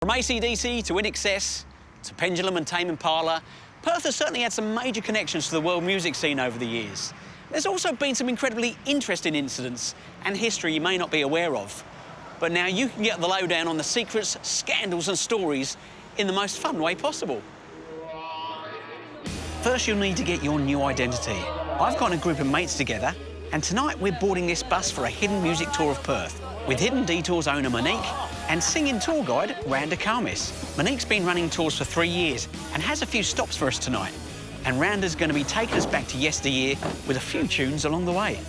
From AC/DC to INXS to Pendulum and Tame Impala, Perth has certainly had some major connections to the world music scene over the years. There's also been some incredibly interesting incidents and history you may not be aware of. But now you can get the lowdown on the secrets, scandals and stories in the most fun way possible. First, you'll need to get your new identity. I've gotten a group of mates together, and tonight we're boarding this bus for a hidden music tour of Perth with hidden deTours owner Monique and singing tour guide Randa. Monique's been running tours for 3 years and has a few stops for us tonight. And Randa's going to be taking us back to yesteryear with a few tunes along the way.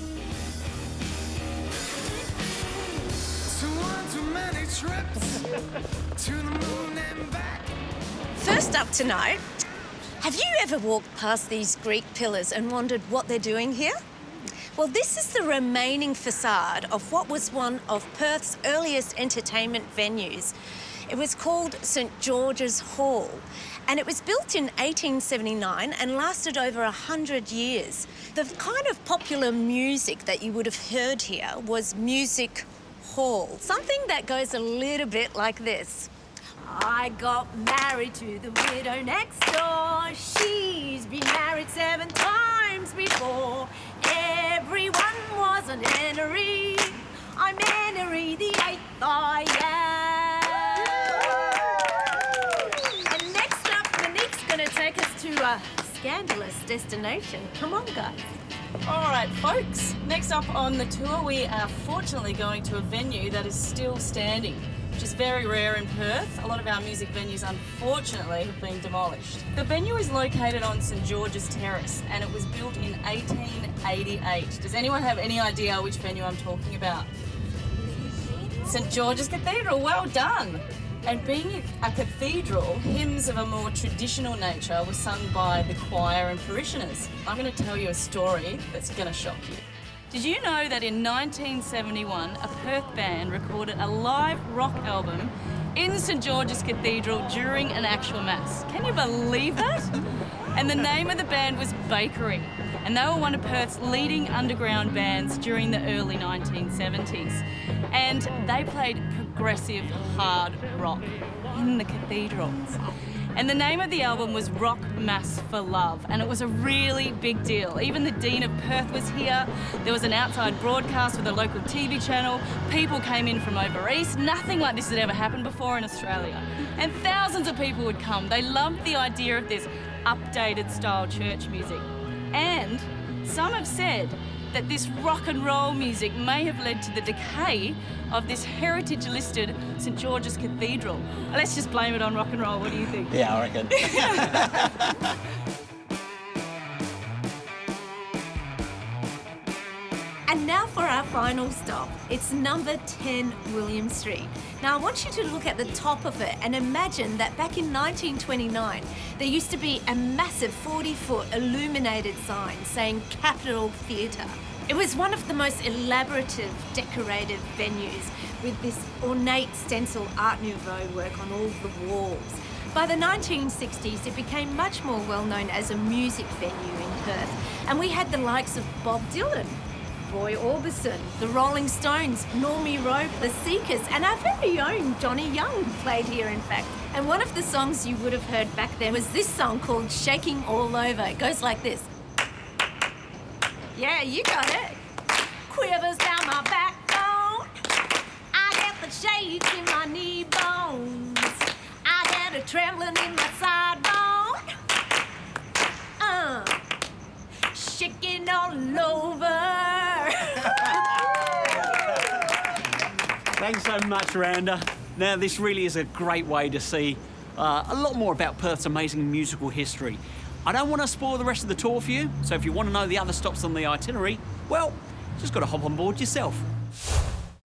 First up tonight, have you ever walked past these Greek pillars and wondered what they're doing here? Well, this is the remaining facade of what was one of Perth's earliest entertainment venues. It was called St George's Hall, and it was built in 1879 and lasted over 100 years. The kind of popular music that you would have heard here was music hall, something that goes a little bit like this. I got married to the widow next door. She's been married 7 times before. Everyone was an Henry. I'm Henry the 8th, I am. And next up, Monique's gonna take us to a scandalous destination. Come on, guys. All right, folks. Next up on the tour, we are fortunately going to a venue that is still standing, which is very rare in Perth. A lot of our music venues, unfortunately, have been demolished. The venue is located on St George's Terrace, and it was built in 1888. Does anyone have any idea which venue I'm talking about? St George's Cathedral, well done. And being a cathedral, hymns of a more traditional nature were sung by the choir and parishioners. I'm going to tell you a story that's going to shock you. Did you know that in 1971, a Perth band recorded a live rock album in St George's Cathedral during an actual mass? Can you believe that? And the name of the band was Bakery, and they were one of Perth's leading underground bands during the early 1970s. And they played progressive hard rock in the cathedrals. And the name of the album was Rock Mass for Love, and it was a really big deal. Even the Dean of Perth was here. There was an outside broadcast with a local TV channel. People came in from over east. Nothing like this had ever happened before in Australia. And thousands of people would come. They loved the idea of this updated style church music. And some have said that this rock and roll music may have led to the decay of this heritage-listed St George's Cathedral. Let's just blame it on rock and roll. What do you think? Yeah, I reckon. And now for our final stop. It's number 10 William Street. Now, I want you to look at the top of it and imagine that back in 1929, there used to be a massive 40-foot illuminated sign saying Capitol Theatre. It was one of the most elaborative, decorated venues with this ornate stencil Art Nouveau work on all the walls. By the 1960s, it became much more well-known as a music venue in Perth, and we had the likes of Bob Dylan, Roy Orbison, the Rolling Stones, Normie Rowe, the Seekers, and our very own Johnny Young played here, in fact. And one of the songs you would have heard back then was this song called Shaking All Over. It goes like this. Yeah, you got it. Quivers down my backbone. I get the shakes in my knee bones. I get a trembling in my side bone. Shaking all over. Thanks so much, Randa. Now, this really is a great way to see a lot more about Perth's amazing musical history. I don't want to spoil the rest of the tour for you, so if you want to know the other stops on the itinerary, well, just got to hop on board yourself.